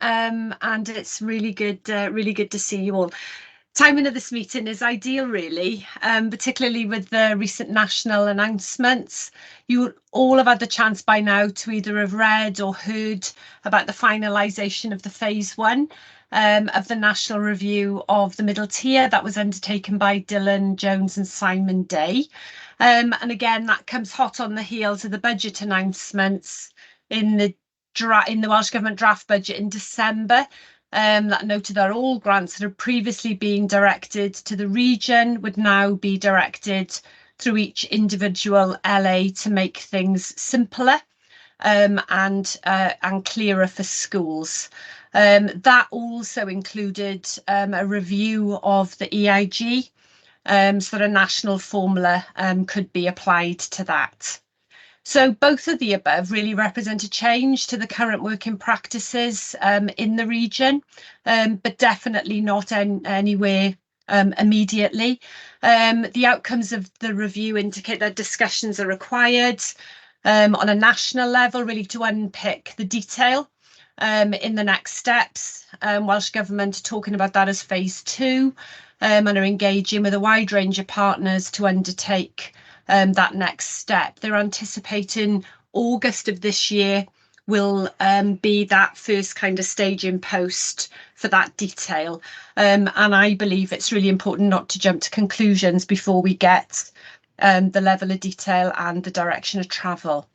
and it's really good to see you all. Timing of this meeting is ideal, really, particularly with the recent national announcements. You all have had the chance by now to either have read or heard about the finalisation of the phase 1 of the national review of the middle tier that was undertaken by Dylan Jones and Simon Day. And again, that comes hot on the heels of the budget announcements in the Welsh Government draft budget in December. That noted that all grants that had previously been directed to the region would now be directed through each individual LA to make things simpler and clearer for schools. That also included a review of the EIG, so that a national formula could be applied to that. So both of the above really represent a change to the current working practices in the region, but definitely not anywhere immediately. The outcomes of the review indicate that discussions are required on a national level, really to unpick the detail in the next steps. Welsh Government are talking about that as phase 2 and are engaging with a wide range of partners to undertake that next step. They're anticipating August of this year will be that first kind of staging post for that detail. And I believe it's really important not to jump to conclusions before we get the level of detail and the direction of travel.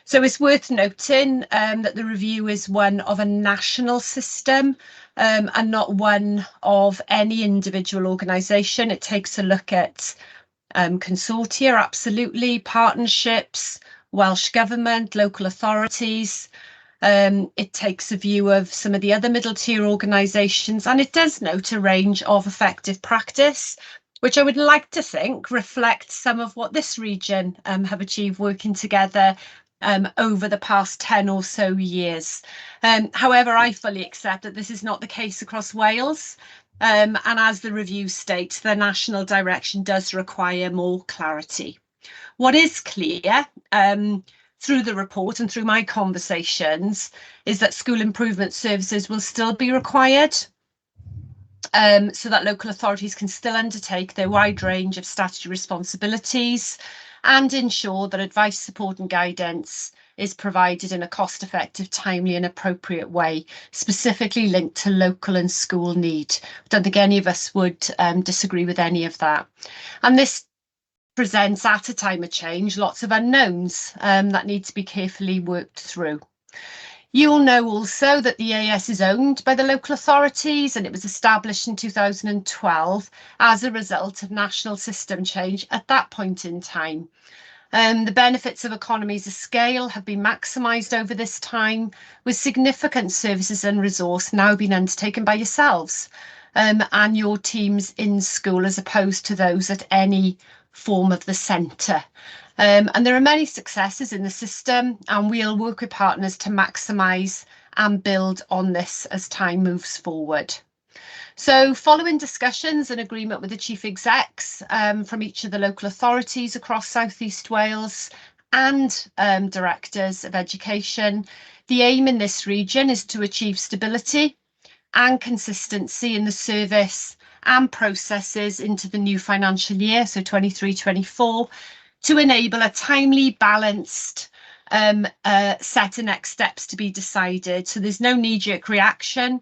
So it's worth noting that the review is one of a national system and not one of any individual organisation. It takes a look at consortia, absolutely, partnerships, Welsh Government, local authorities. It takes a view of some of the other middle tier organisations, and it does note a range of effective practice, which I would like to think reflects some of what this region have achieved working together over the past 10 or so years. However, I fully accept that this is not the case across Wales. And as the review states, the national direction does require more clarity. What is clear through the report and through my conversations is that school improvement services will still be required so that local authorities can still undertake their wide range of statutory responsibilities and ensure that advice, support and guidance is provided in a cost-effective, timely and appropriate way, specifically linked to local and school need. I don't think any of us would disagree with any of that. And this presents at a time of change lots of unknowns that need to be carefully worked through. You'll know also that the EAS is owned by the local authorities and it was established in 2012 as a result of national system change at that point in time. The benefits of economies of scale have been maximised over this time, with significant services and resource now being undertaken by yourselves and your teams in school, as opposed to those at any form of the centre. And there are many successes in the system, and we'll work with partners to maximise and build on this as time moves forward. So following discussions and agreement with the chief execs from each of the local authorities across South East Wales and directors of education, the aim in this region is to achieve stability and consistency in the service and processes into the new financial year, so 23-24, to enable a timely, balanced set of next steps to be decided. So there's no knee-jerk reaction.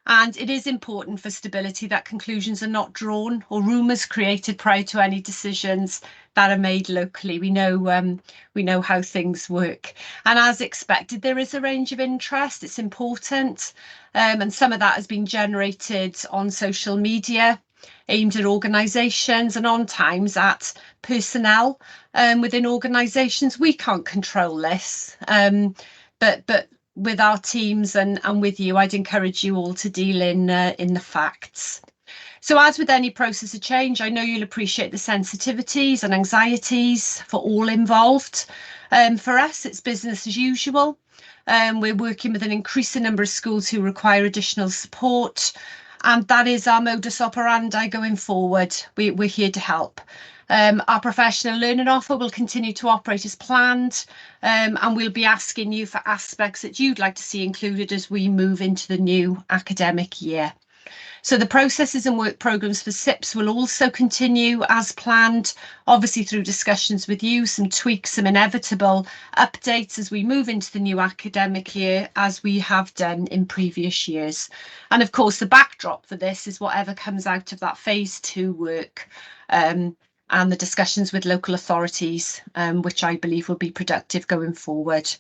And it is important for stability that conclusions are not drawn or rumours created prior to any decisions that are made locally. We know how things work. And as expected, there is a range of interest. It's important. And some of that has been generated on social media, aimed at organisations and on times at personnel within organisations. We can't control this, but with our teams and with you, I'd encourage you all to deal in the facts. So as with any process of change, I know you'll appreciate the sensitivities and anxieties for all involved. For us, it's business as usual. We're working with an increasing number of schools who require additional support, and that is our modus operandi going forward. We're here to help. Our professional learning offer will continue to operate as planned, and we'll be asking you for aspects that you'd like to see included as we move into the new academic year. So the processes and work programmes for SIPs will also continue as planned, obviously through discussions with you, some tweaks, some inevitable updates as we move into the new academic year, as we have done in previous years. And of course, the backdrop for this is whatever comes out of that phase 2 work and the discussions with local authorities, which I believe will be productive going forward.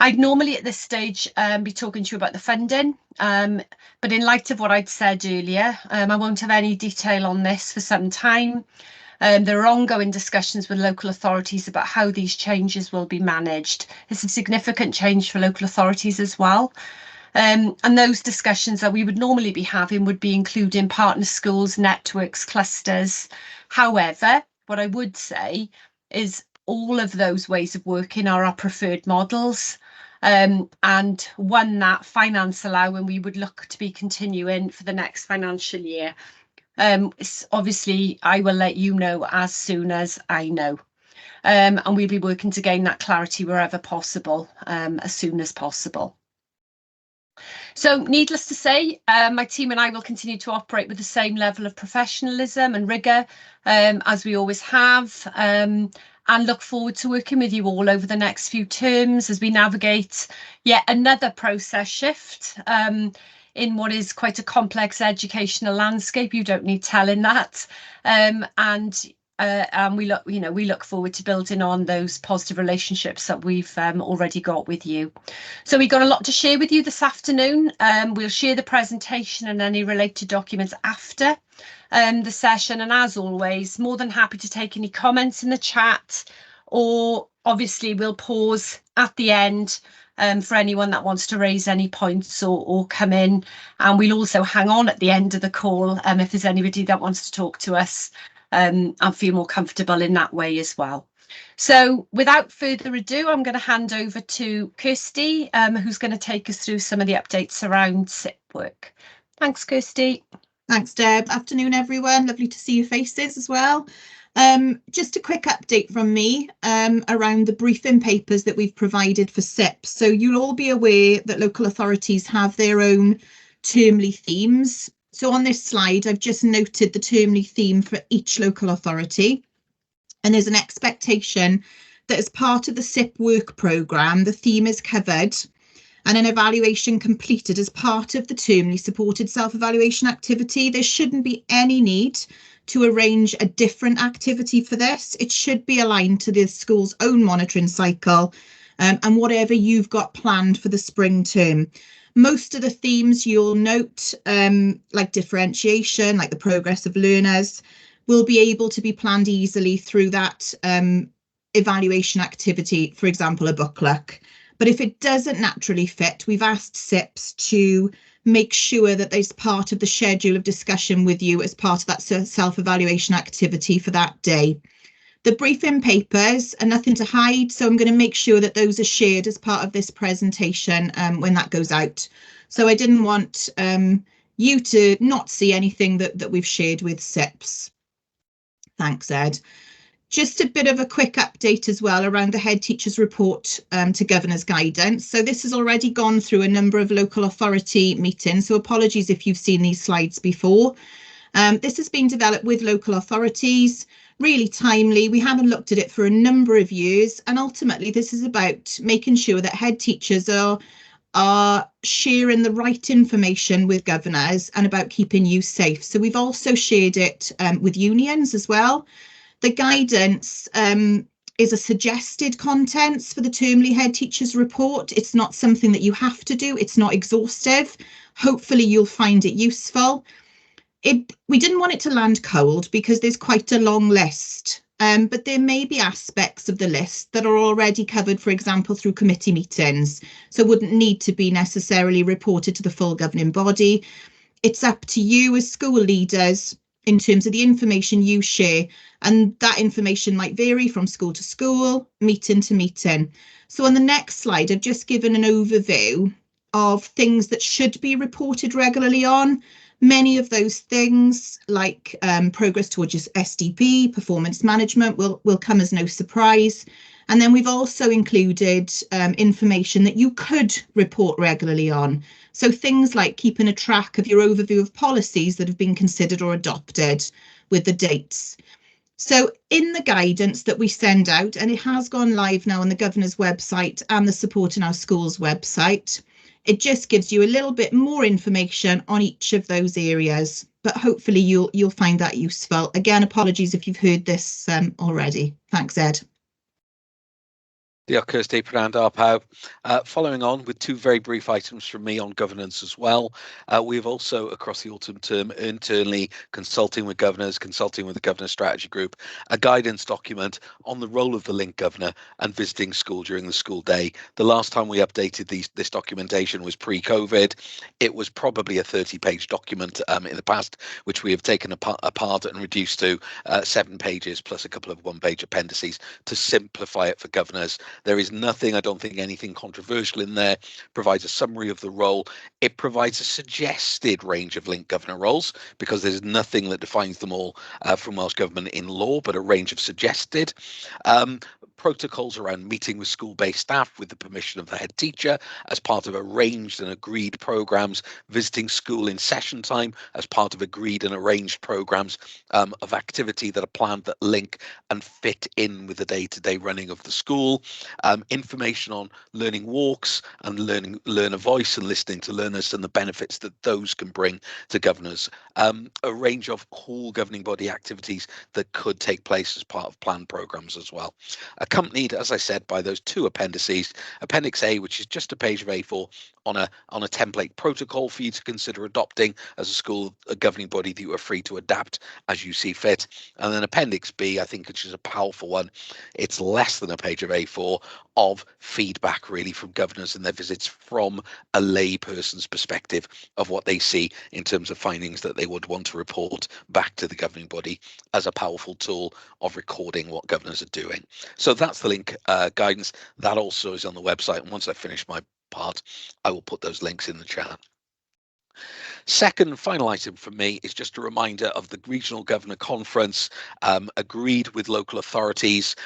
I'd normally at this stage be talking to you about the funding, but in light of what I'd said earlier, I won't have any detail on this for some time. There are ongoing discussions with local authorities about how these changes will be managed. It's a significant change for local authorities as well. And those discussions that we would normally be having would be including partner schools, networks, clusters. However, what I would say is all of those ways of working are our preferred models. And one that finance allowing we would look to be continuing for the next financial year. Obviously, I will let you know as soon as I know. And we'll be working to gain that clarity wherever possible, as soon as possible. So needless to say, my team and I will continue to operate with the same level of professionalism and rigour as we always have, and look forward to working with you all over the next few terms as we navigate yet another process shift in what is quite a complex educational landscape. You don't need telling that. And we look forward to building on those positive relationships that we've already got with you. So we've got a lot to share with you this afternoon. We'll share the presentation and any related documents after the session, and as always, more than happy to take any comments in the chat, or obviously we'll pause at the end for anyone that wants to raise any points or come in, and we'll also hang on at the end of the call if there's anybody that wants to talk to us and feel more comfortable in that way as well. So without further ado, I'm going to hand over to Kirsty, who's going to take us through some of the updates around SIP work. Thanks, Kirsty. Thanks, Deb. Afternoon, everyone. Lovely to see your faces as well. Just a quick update from me around the briefing papers that we've provided for SIPs. So you'll all be aware that local authorities have their own termly themes. So on this slide, I've just noted the termly theme for each local authority. And there's an expectation that as part of the SIP work programme, the theme is covered and an evaluation completed as part of the termly supported self-evaluation activity. There shouldn't be any need to arrange a different activity for this. It should be aligned to the school's own monitoring cycle and whatever you've got planned for the spring term. Most of the themes you'll note, like differentiation, like the progress of learners, will be able to be planned easily through that evaluation activity, for example, a book look. But if it doesn't naturally fit, we've asked SIPs to make sure that there's part of the schedule of discussion with you as part of that self-evaluation activity for that day. The briefing papers are nothing to hide, so I'm going to make sure that those are shared as part of this presentation when that goes out. So I didn't want you to not see anything that we've shared with SIPs. Thanks, Ed. Just a bit of a quick update as well around the head teacher's report to governor's guidance. So this has already gone through a number of local authority meetings, so apologies if you've seen these slides before. This has been developed with local authorities, really timely. We haven't looked at it for a number of years, and ultimately this is about making sure that head teachers are sharing the right information with governors and about keeping you safe. So we've also shared it with unions as well. The guidance is a suggested contents for the termly head teachers report. It's not something that you have to do. It's not exhaustive. Hopefully you'll find it useful. We didn't want it to land cold because there's quite a long list, but there may be aspects of the list that are already covered, for example, through committee meetings, so wouldn't need to be necessarily reported to the full governing body. It's up to you as school leaders in terms of the information you share, and that information might vary from school to school, meeting to meeting. So on the next slide, I've just given an overview of things that should be reported regularly on, Many of those things, like progress towards your SDP, performance management, will come as no surprise. And then we've also included information that you could report regularly on. So things like keeping a track of your overview of policies that have been considered or adopted with the dates. So in the guidance that we send out, and it has gone live now on the Governor's website and the Supporting Our Schools website, it just gives you a little bit more information on each of those areas, but hopefully you'll find that useful. Again, apologies if you've heard this already. Thanks, Ed. Diolch, Kirsty, Prynhawn da pawb. Following on with two very brief items from me on governance as well. We have also, across the autumn term, internally consulting with governors, consulting with the Governor Strategy Group, a guidance document on the role of the Link Governor and visiting school during the school day. The last time we updated this documentation was pre-COVID. It was probably a 30-page document in the past, which we have taken apart and reduced to 7 pages plus a couple of one-page appendices to simplify it for governors. There is nothing, I don't think anything controversial in there. Provides a summary of the role. It provides a suggested range of Link Governor roles, because there's nothing that defines them all from Welsh Government in law, but a range of suggested. Protocols around meeting with school-based staff with the permission of the head teacher as part of arranged and agreed programmes, visiting school in session time as part of agreed and arranged programmes of activity that are planned that link and fit in with the day-to-day running of the school. Information on learning walks and learner voice and listening to learners and the benefits that those can bring to governors. A range of whole governing body activities that could take place as part of planned programmes as well. Accompanied, as I said, by those two appendices. Appendix A, which is just a page of A4 on a template protocol for you to consider adopting as a school, a governing body that you are free to adapt as you see fit. And then Appendix B, I think, which is a powerful one. It's less than a page of A4 of feedback really from governors and their visits from a lay person's perspective of what they see in terms of findings that they would want to report back to the governing body as a powerful tool of recording what governors are doing. So that's the link guidance. That also is on the website, and once I finish my part, I will put those links in the chat. Second and final item from me is just a reminder of the Regional Governor Conference agreed with local authorities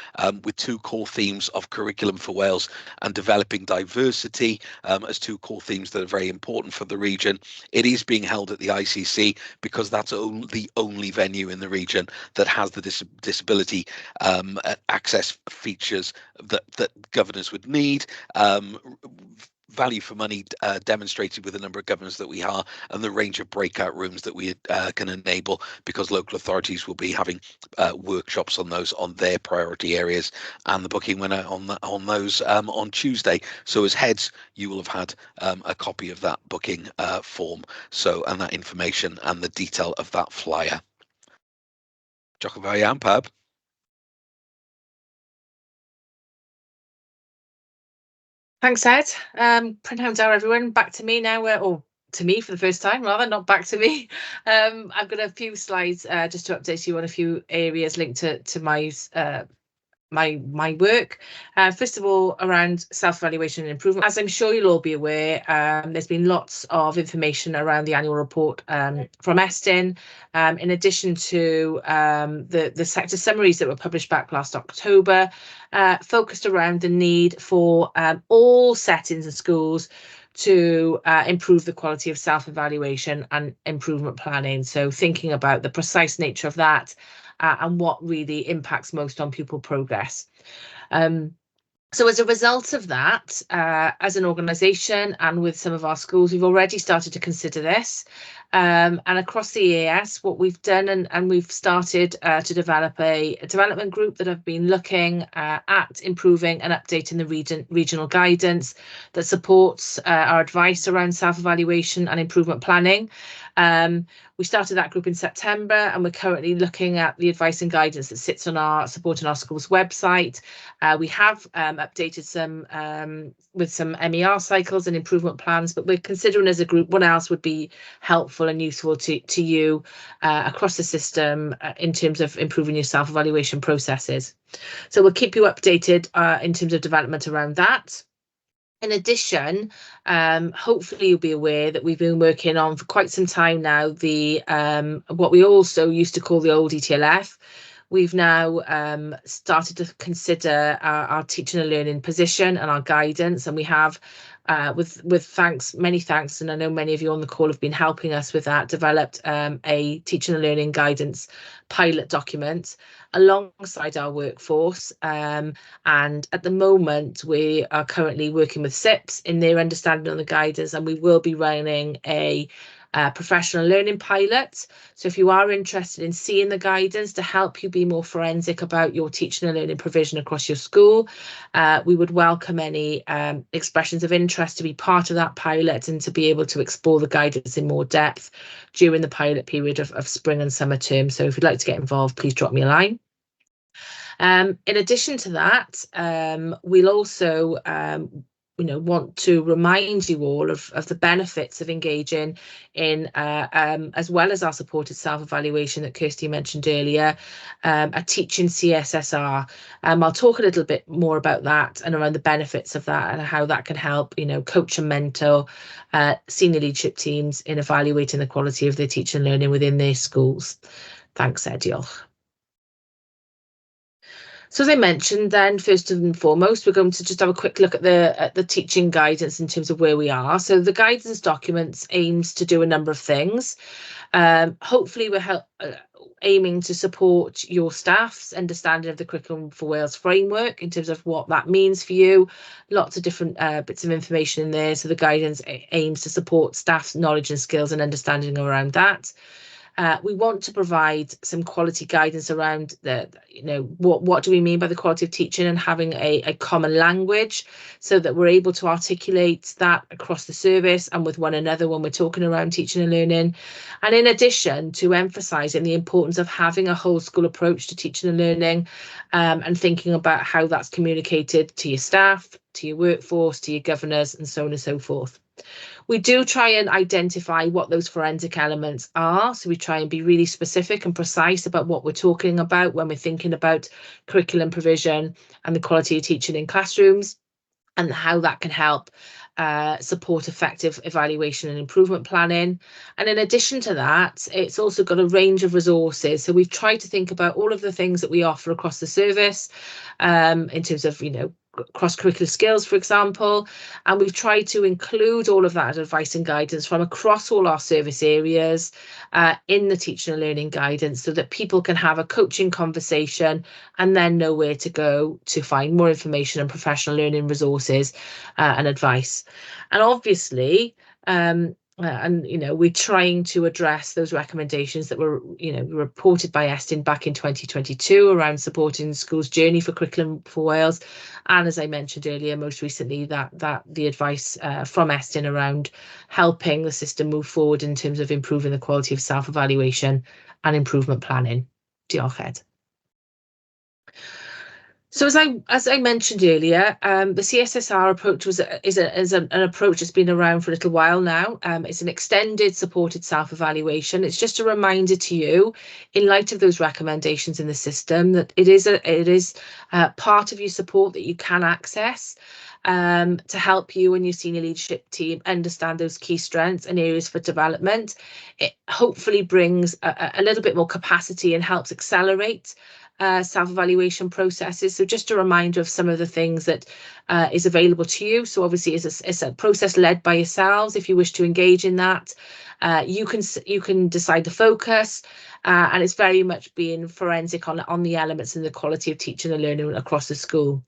with two core themes of curriculum for Wales and developing diversity as two core themes that are very important for the region. It is being held at the ICC because that's the only venue in the region that has the disability access features that governors would need. Value for money demonstrated with the number of governors that we are and the range of breakout rooms that we can enable, because local authorities will be having workshops on those on their priority areas, and the booking went out on those on Tuesday. So as heads, you will have had a copy of that booking form, so and that information and the detail of that flyer. Diolch yn fawr iawn, pawb. Thanks, Ed. Prynhawn da, everyone. Back to me now, or to me for the first time, rather, not back to me. I've got a few slides just to update you on a few areas linked to my work. First of all, around self-evaluation and improvement. As I'm sure you'll all be aware, there's been lots of information around the annual report from Estyn, in addition to the sector summaries that were published back last October, focused around the need for all settings and schools to improve the quality of self-evaluation and improvement planning. So thinking about the precise nature of that and what really impacts most on pupil progress. So as a result of that, as an organisation and with some of our schools, we've already started to consider this. And across the EAS, what we've done and we've started to develop a development group that have been looking at improving and updating the regional guidance that supports our advice around self-evaluation and improvement planning. We started that group in September, and we're currently looking at the advice and guidance that sits on our Supporting Our Schools website. We have updated some with some MER cycles and improvement plans, but we're considering as a group what else would be helpful and useful to you across the system in terms of improving your self-evaluation processes. So we'll keep you updated in terms of development around that. In addition, hopefully you'll be aware that we've been working on for quite some time now the what we also used to call the old ETLF. We've now started to consider our teaching and learning position and our guidance, and we have, with thanks, many thanks, and I know many of you on the call have been helping us with that, developed a teaching and learning guidance pilot document alongside our workforce, and at the moment we are currently working with SIPs in their understanding of the guidance, and we will be running a professional learning pilot. So if you are interested in seeing the guidance to help you be more forensic about your teaching and learning provision across your school, we would welcome any expressions of interest to be part of that pilot and to be able to explore the guidance in more depth during the pilot period of spring and summer term. So if you'd like to get involved, please drop me a line. In addition to that, we'll also want to remind you all of the benefits of engaging in, as well as our supported self-evaluation that Kirsty mentioned earlier, a teaching CSSR. I'll talk a little bit more about that and around the benefits of that and how that can help, coach and mentor senior leadership teams in evaluating the quality of their teaching and learning within their schools. Thanks, Ediel. So as I mentioned, then first and foremost, we're going to just have a quick look at the teaching guidance in terms of where we are. So the guidance documents aims to do a number of things. Hopefully we're aiming to support your staff's understanding of the Curriculum for Wales framework in terms of what that means for you. Lots of different bits of information in there. So the guidance aims to support staff's knowledge and skills and understanding around that. We want to provide some quality guidance around what do we mean by the quality of teaching, and having a common language so that we're able to articulate that across the service and with one another when we're talking around teaching and learning. And in addition to emphasising the importance of having a whole school approach to teaching and learning, and thinking about how that's communicated to your staff, to your workforce, to your governors, and so on and so forth. We do try and identify what those forensic elements are. So we try and be really specific and precise about what we're talking about when we're thinking about curriculum provision and the quality of teaching in classrooms, and how that can help support effective evaluation and improvement planning. And in addition to that, it's also got a range of resources. So we've tried to think about all of the things that we offer across the service, in terms of, cross-curricular skills, for example, and we've tried to include all of that advice and guidance from across all our service areas in the teaching and learning guidance, so that people can have a coaching conversation and then know where to go to find more information and professional learning resources and advice. And obviously, we're trying to address those recommendations that were, reported by Estyn back in 2022 around supporting the school's journey for Curriculum for Wales. And as I mentioned earlier, most recently that the advice from Estyn around helping the system move forward in terms of improving the quality of self-evaluation and improvement planning. Diolch, Ed. So as I mentioned earlier, the CSSR approach is an approach that's been around for a little while now. It's an extended supported self-evaluation. It's just a reminder to you, in light of those recommendations in the system, that it is part of your support that you can access to help you and your senior leadership team understand those key strengths and areas for development. It hopefully brings a little bit more capacity and helps accelerate self-evaluation processes. So just a reminder of some of the things that is available to you. So obviously it's a process led by yourselves. If you wish to engage in that, you can decide the focus, and it's very much being forensic on the elements and the quality of teaching and learning across the school.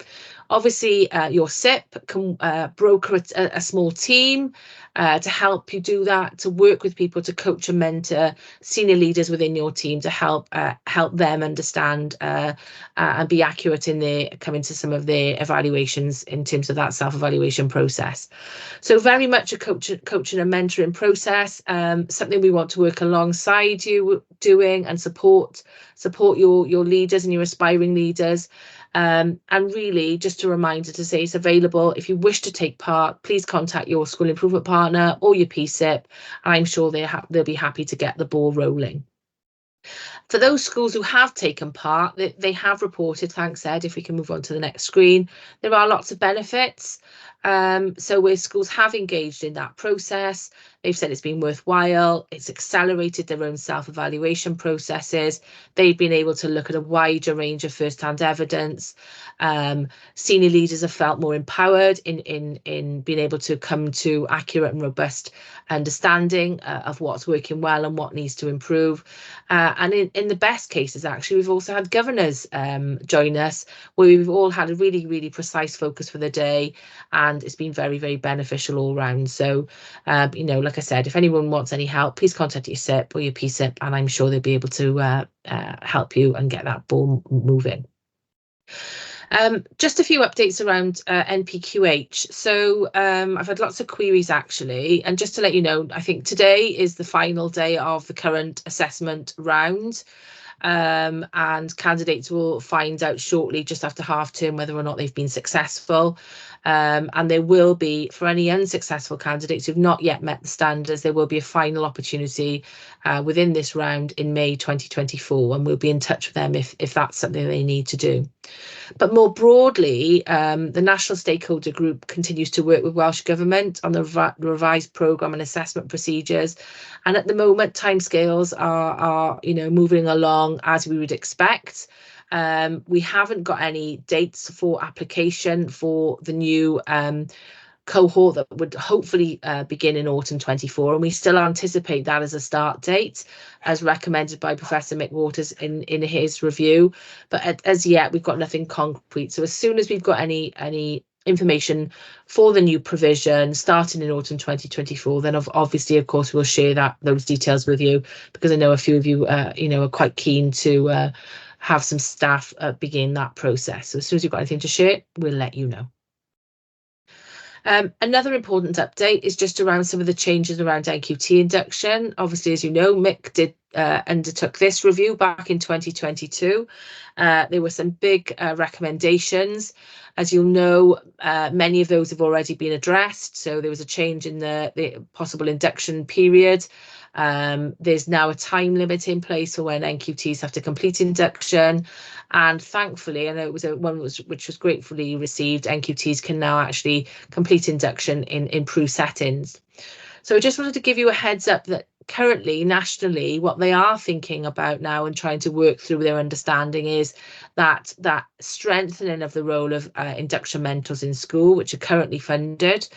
Obviously, your SIP can broker a small team to help you do that, to work with people, to coach and mentor senior leaders within your team to help them understand and be accurate in coming to some of their evaluations in terms of that self-evaluation process. So very much a coaching and mentoring process, something we want to work alongside you doing and support your leaders and your aspiring leaders. And really just a reminder to say it's available. If you wish to take part, please contact your school improvement partner or your PSIP, and I'm sure they'll be happy to get the ball rolling. For those schools who have taken part, they have reported, thanks Ed, if we can move on to the next screen, there are lots of benefits. So where schools have engaged in that process, they've said it's been worthwhile, it's accelerated their own self-evaluation processes, they've been able to look at a wider range of first-hand evidence. Senior leaders have felt more empowered in being able to come to accurate and robust understanding of what's working well and what needs to improve. And in the best cases, actually, we've also had governors join us, where we've all had a really, really precise focus for the day, and it's been very, very beneficial all round. So, you know, like I said, if anyone wants any help, please contact your SIP or your PSIP, and I'm sure they'll be able to help you and get that ball moving. Just a few updates around NPQH. So I've had lots of queries actually, and just to let you know, I think today is the final day of the current assessment round. And candidates will find out shortly, just after half term, whether or not they've been successful. And there will be, for any unsuccessful candidates who've not yet met the standards, there will be a final opportunity within this round in May 2024, and we'll be in touch with them if that's something they need to do. But more broadly, the National Stakeholder Group continues to work with Welsh Government on the revised programme and assessment procedures. And at the moment, timescales are you know, moving along as we would expect. We haven't got any dates for application for the new cohort that would hopefully begin in autumn 24, and we still anticipate that as a start date, as recommended by Professor Mick Waters in his review. But as yet, we've got nothing concrete. So as soon as we've got any information for the new provision starting in autumn 2024, then obviously, of course, we'll share those details with you, because I know a few of you, you know, are quite keen to have some staff begin that process. So as soon as you've got anything to share, we'll let you know. Another important update is just around some of the changes around NQT induction. Obviously, as you know, Mick undertook this review back in 2022. There were some big recommendations. As you'll know, many of those have already been addressed. So there was a change in the possible induction period. There's now a time limit in place for when NQTs have to complete induction, and thankfully, I know it was which was gratefully received, NQTs can now actually complete induction in improved settings. So I just wanted to give you a heads up that currently, nationally, what they are thinking about now and trying to work through their understanding is that strengthening of the role of induction mentors in school, which are currently funded,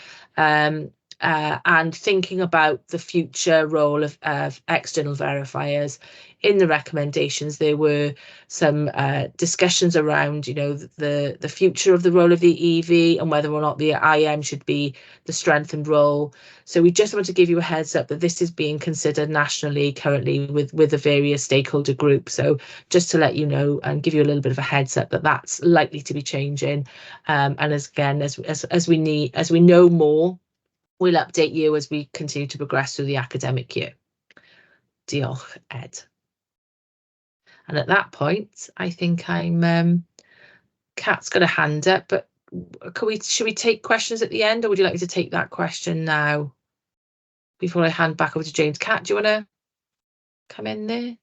and thinking about the future role of external verifiers. In the recommendations, there were some discussions around, you know, the future of the role of the EV and whether or not the IM should be the strengthened role. So we just want to give you a heads up that this is being considered nationally currently with the various stakeholder groups. So just to let you know and give you a little bit of a heads up that that's likely to be changing. And as we know more, we'll update you as we continue to progress through the academic year. Diolch, Ed. And at that point, I think Kat's got a hand up, but should we take questions at the end, or would you like me to take that question now before I hand back over to James? Kat, do you want to come in there?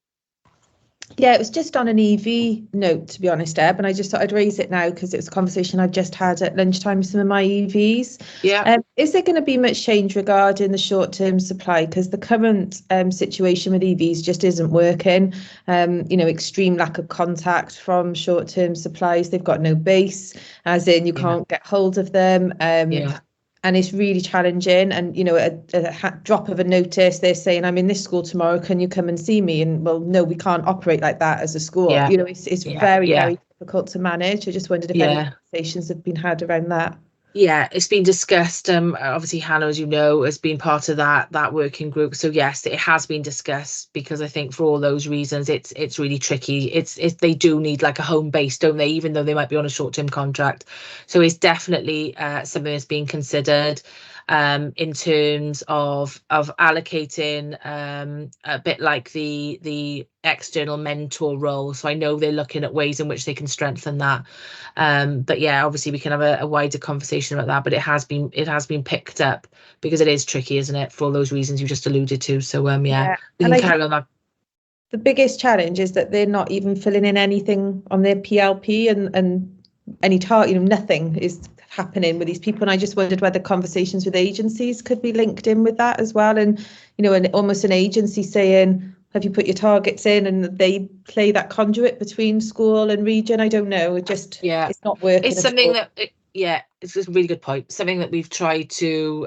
Yeah, it was just on an EV note, to be honest, Deb, and I just thought I'd raise it now because it was a conversation I've just had at lunchtime with some of my EVs. Yeah. Is there going to be much change regarding the short-term supply? Because the current situation with EVs just isn't working. You know, extreme lack of contact from short-term supplies. They've got no base, as in you can't get hold of them. And it's really challenging. And, you know, a drop of a notice, they're saying, I'm in this school tomorrow, can you come and see me? And, well, no, we can't operate like that as a school. Yeah. You know, it's very difficult to manage. I just wondered if any conversations have been had around that. Yeah, it's been discussed. Obviously, Hannah, as you know, has been part of that working group. So yes, it has been discussed, because I think for all those reasons, it's really tricky. They do need like a home base, don't they? Even though they might be on a short-term contract. So it's definitely something that's being considered in terms of allocating a bit like the external mentor role. So I know they're looking at ways in which they can strengthen that. But yeah, obviously we can have a wider conversation about that, but it has been picked up because it is tricky, isn't it, for all those reasons you just alluded to. So we can carry on that. The biggest challenge is that they're not even filling in anything on their PLP and any target, you know, nothing is happening with these people, and I just wondered whether conversations with agencies could be linked in with that as well, and almost an agency saying, have you put your targets in, and they play that conduit between school and region. I don't know, it's not working. It's something that it's a really good point, something that we've tried to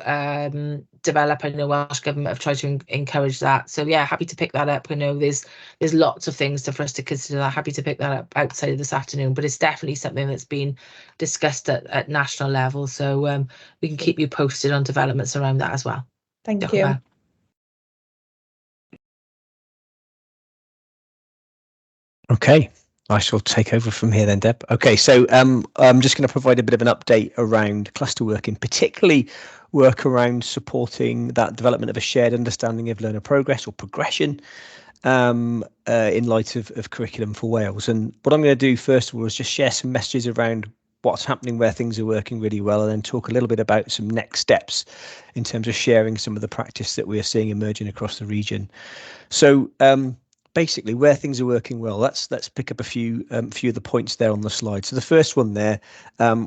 develop. I know Welsh Government have tried to encourage that, so happy to pick that up. I know there's lots of things for us to consider. Happy to pick that up outside of this afternoon, but it's definitely something that's been discussed at national level, so we can keep you posted on developments around that as well. Thank you. Okay, I shall take over from here then, Deb. Okay, so I'm just going to provide a bit of an update around cluster work, and particularly work around supporting that development of a shared understanding of learner progress or progression in light of curriculum for Wales. And what I'm going to do first of all is just share some messages around what's happening, where things are working really well, and then talk a little bit about some next steps in terms of sharing some of the practice that we are seeing emerging across the region. So basically, where things are working well, let's pick up a few of the points there on the slide. So the first one there,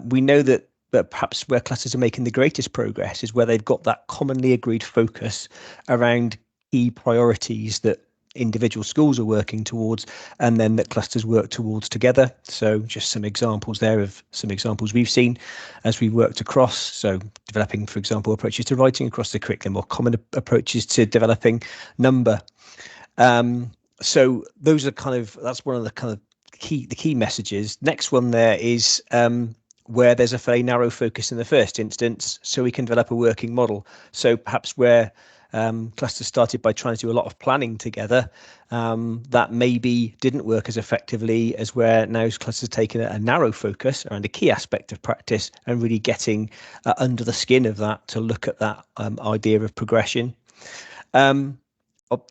we know that perhaps where clusters are making the greatest progress is where they've got that commonly agreed focus around key priorities that individual schools are working towards, and then that clusters work towards together. So just some examples there of some examples we've seen as we've worked across. So developing, for example, approaches to writing across the curriculum, or common approaches to developing number. So those are that's one of the key messages. Next one there is where there's a fairly narrow focus in the first instance, so we can develop a working model. So perhaps where clusters started by trying to do a lot of planning together, that maybe didn't work as effectively as where now clusters taking a narrow focus around a key aspect of practice and really getting under the skin of that to look at that idea of progression.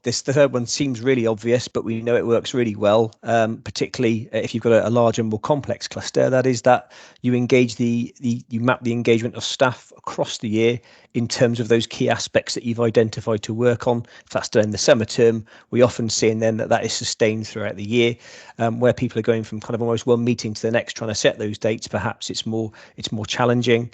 The third one seems really obvious, but we know it works really well, particularly if you've got a large and more complex cluster. That is that you engage you map the engagement of staff across the year in terms of those key aspects that you've identified to work on. If that's done in the summer term, we often see then that is sustained throughout the year, where people are going from almost one meeting to the next trying to set those dates. Perhaps it's more challenging.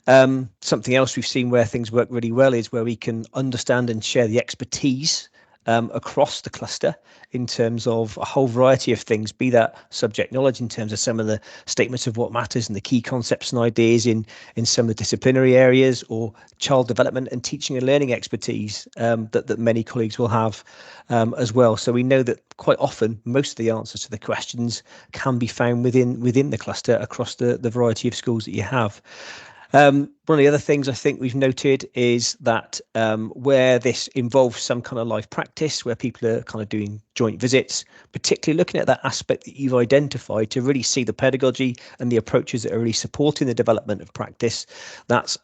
Something else we've seen where things work really well is where we can understand and share the expertise across the cluster in terms of a whole variety of things, be that subject knowledge in terms of some of the statements of what matters and the key concepts and ideas in some of the disciplinary areas, or child development and teaching and learning expertise that many colleagues will have as well. So we know that quite often most of the answers to the questions can be found within the cluster across the variety of schools that you have. One of the other things I think we've noted is that where this involves some kind of live practice, where people are doing joint visits, particularly looking at that aspect that you've identified to really see the pedagogy and the approaches that are really supporting the development of practice, that's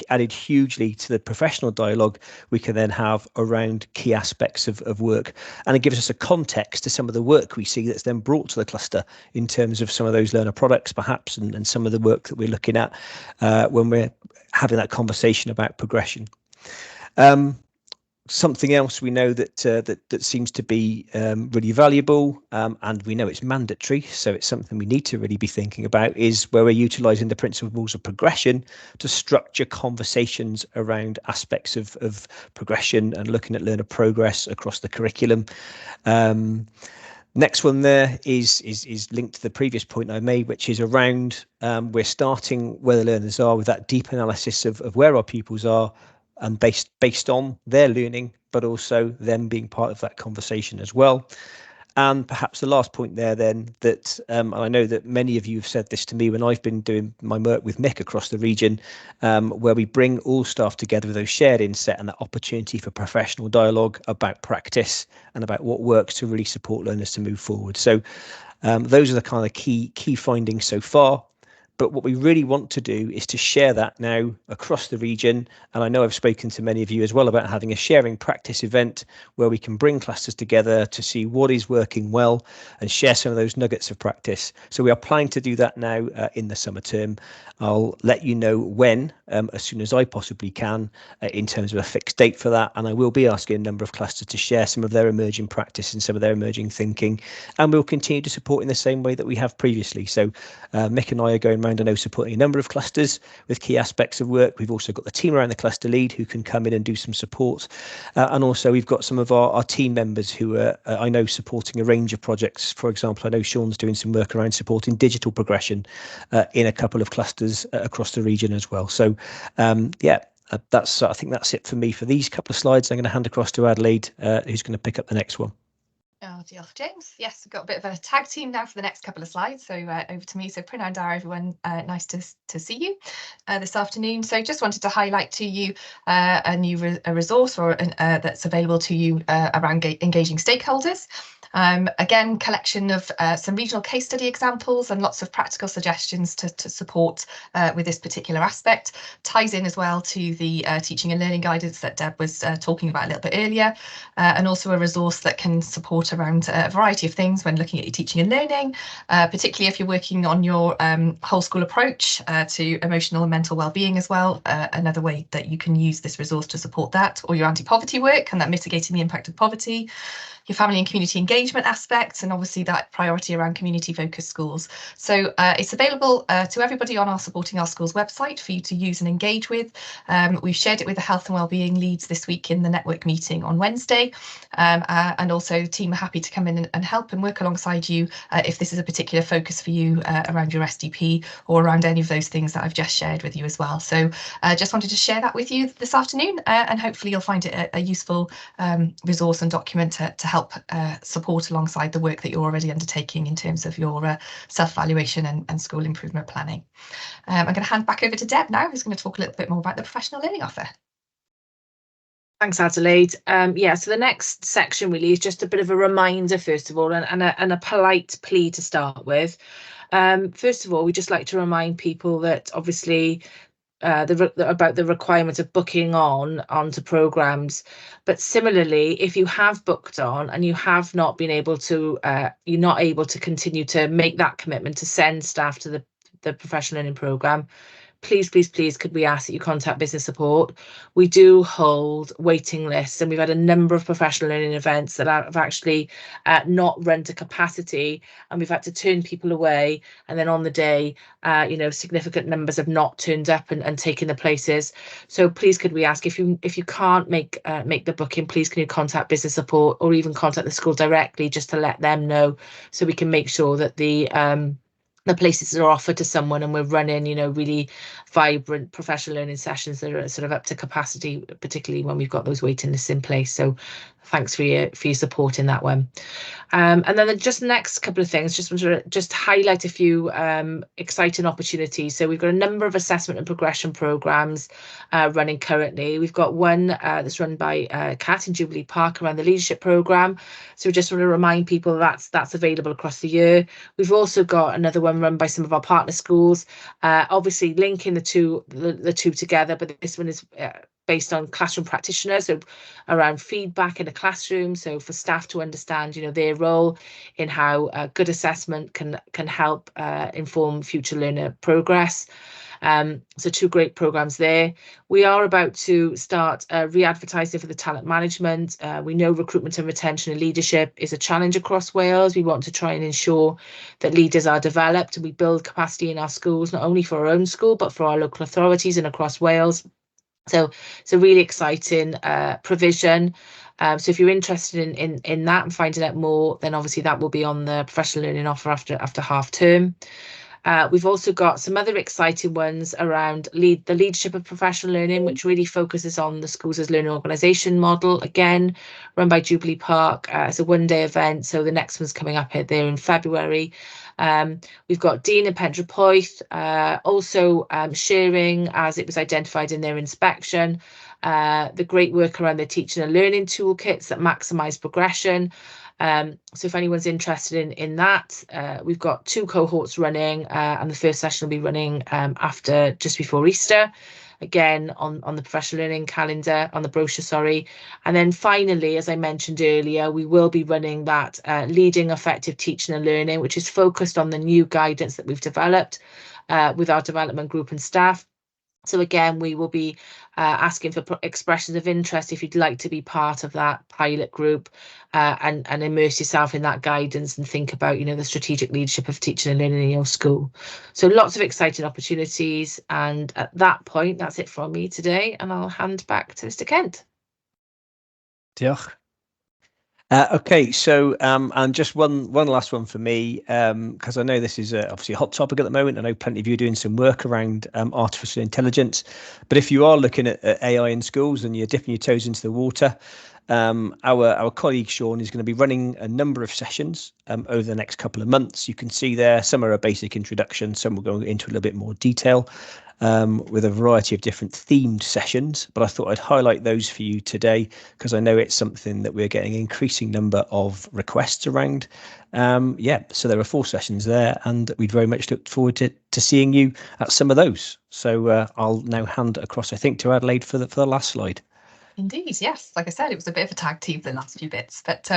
added hugely to the professional dialogue we can then have around key aspects of work. And it gives us a context to some of the work we see that's then brought to the cluster in terms of some of those learner products, perhaps, and some of the work that we're looking at when we're having that conversation about progression. Something else we know that seems to be really valuable, and we know it's mandatory, so it's something we need to really be thinking about, is where we're utilising the principles of progression to structure conversations around aspects of progression and looking at learner progress across the curriculum. Next one there is linked to the previous point I made, which is around we're starting where the learners are with that deep analysis of where our pupils are, and based on their learning, but also them being part of that conversation as well. And perhaps the last point there then, that I know that many of you have said this to me when I've been doing my work with Mick across the region, where we bring all staff together with those shared insight and that opportunity for professional dialogue about practice and about what works to really support learners to move forward. So those are the kind of key findings so far. But what we really want to do is to share that now across the region. And I know I've spoken to many of you as well about having a sharing practice event where we can bring clusters together to see what is working well and share some of those nuggets of practice. So we are planning to do that now in the summer term. I'll let you know when, as soon as I possibly can, in terms of a fixed date for that. And I will be asking a number of clusters to share some of their emerging practice and some of their emerging thinking. And we'll continue to support in the same way that we have previously. So Mick and I are going around, I know, supporting a number of clusters with key aspects of work. We've also got the team around the cluster lead who can come in and do some support. And also we've got some of our team members who are, I know, supporting a range of projects. For example, I know Sean's doing some work around supporting digital progression in a couple of clusters across the region as well. So, yeah. I think that's it for me for these couple of slides. I'm going to hand across to Adelaide, who's going to pick up the next one. Oh, diolch, James. Yes, we've got a bit of a tag team now for the next couple of slides. So over to me. So Prynhawn da, everyone. Nice to see you this afternoon. So just wanted to highlight to you a new resource that's available to you around engaging stakeholders. Again, collection of some regional case study examples and lots of practical suggestions to support with this particular aspect. Ties in as well to the teaching and learning guidance that Deb was talking about a little bit earlier, and also a resource that can support around a variety of things when looking at your teaching and learning, particularly if you're working on your whole school approach to emotional and mental well-being as well. Another way that you can use this resource to support that, or your anti-poverty work and that mitigating the impact of poverty, your family and community engagement aspects, and obviously that priority around community focused schools. So it's available to everybody on our Supporting Our Schools website for you to use and engage with. We've shared it with the health and wellbeing leads this week in the network meeting on Wednesday, and also the team are happy to come in and help and work alongside you if this is a particular focus for you around your SDP or around any of those things that I've just shared with you as well. So just wanted to share that with you this afternoon, and hopefully you'll find it a useful resource and document to help support alongside the work that you're already undertaking in terms of your self-evaluation and school improvement planning. I'm going to hand back over to Deb now, who's going to talk a little bit more about the professional learning offer. Thanks, Adelaide. Yeah, so the next section really is just a bit of a reminder, first of all, and a polite plea to start with. First of all, we'd just like to remind people that obviously about the requirement of booking onto programmes, but similarly, if you have booked on and you have not been able to, you're not able to continue to make that commitment to send staff to the professional learning programme, please, could we ask that you contact business support? We do hold waiting lists, and we've had a number of professional learning events that have actually not run to capacity, and we've had to turn people away. And then on the day, significant numbers have not turned up and taken the places. So please, could we ask, if you can't make the booking, please can you contact business support or even contact the school directly just to let them know, so we can make sure that the places are offered to someone and we're running, really vibrant professional learning sessions that are sort of up to capacity, particularly when we've got those waiting lists in place. So thanks for your support in that one. And then just the next couple of things, just want to just highlight a few exciting opportunities. So we've got a number of assessment and progression programmes running currently. We've got one that's run by Kat in Jubilee Park around the leadership programme. So we just want to remind people that's available across the year. We've also got another one run by some of our partner schools, obviously linking the two together, but this one is based on classroom practitioners, so around feedback in a classroom, so for staff to understand their role in how good assessment can help inform future learner progress. So two great programmes there. We are about to start re-advertising for the talent management. We know recruitment and retention and leadership is a challenge across Wales. We want to try and ensure that leaders are developed and we build capacity in our schools, not only for our own school, but for our local authorities and across Wales. So it's a really exciting provision. So if you're interested in that and finding out more, then obviously that will be on the professional learning offer after half term. We've also got some other exciting ones around the leadership of professional learning, which really focuses on the schools as learning organisation model, again run by Jubilee Park. It's a one-day event, so the next one's coming up there in February. We've got Dean and Pentrapoeth also sharing, as it was identified in their inspection, the great work around their teaching and learning toolkits that maximise progression. So if anyone's interested in that, we've got 2 cohorts running, and the first session will be running just before Easter, again on the professional learning calendar, on the brochure, sorry. And then finally, as I mentioned earlier, we will be running that leading effective teaching and learning, which is focused on the new guidance that we've developed with our development group and staff. So again, we will be asking for expressions of interest if you'd like to be part of that pilot group, and immerse yourself in that guidance and think about, you know, the strategic leadership of teaching and learning in your school. So lots of exciting opportunities. And at that point, that's it from me today. And I'll hand back to Mr. Kent. Diolch. Okay, so and just one last one for me, because I know this is obviously a hot topic at the moment. I know plenty of you are doing some work around artificial intelligence, but if you are looking at AI in schools and you're dipping your toes into the water, our colleague Sean is going to be running a number of sessions over the next couple of months. You can see there, some are a basic introduction, some will go into a little bit more detail, with a variety of different themed sessions, but I thought I'd highlight those for you today because I know it's something that we're getting an increasing number of requests around. Yeah, so there are 4 sessions there, and we'd very much look forward to seeing you at some of those. So I'll now hand across, I think, to Adelaide for the last slide. Indeed, yes. Like I said, it was a bit of a tag team the last few bits, but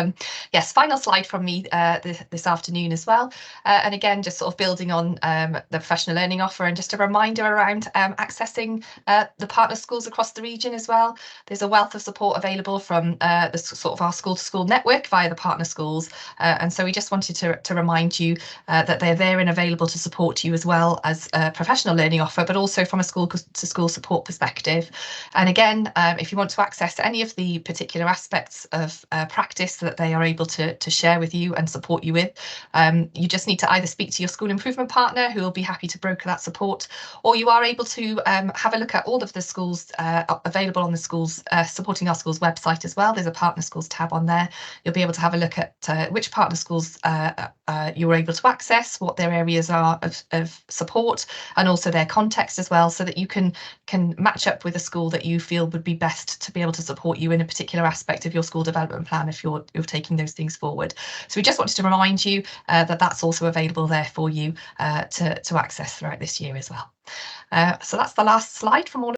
yes, final slide from me this afternoon as well. And again, just sort of building on the professional learning offer, and just a reminder around accessing the partner schools across the region as well. There's a wealth of support available from the sort of our school-to-school network via the partner schools, and so we just wanted to remind you that they're there and available to support you as well as a professional learning offer, but also from a school-to-school support perspective. And again, if you want to access any of the particular aspects of practice that they are able to share with you and support you with, you just need to either speak to your school improvement partner, who will be happy to broker that support, or you are able to have a look at all of the schools available on the schools supporting our schools website as well. There's a partner schools tab on there. You'll be able to have a look at which partner schools you're able to access, what their areas are of support, and also their context as well, so that you can match up with a school that you feel would be best to be able to support you in a particular aspect of your school development plan if you're taking those things forward. So we just wanted to remind you that that's also available there for you to access throughout this year as well. So that's the last slide from all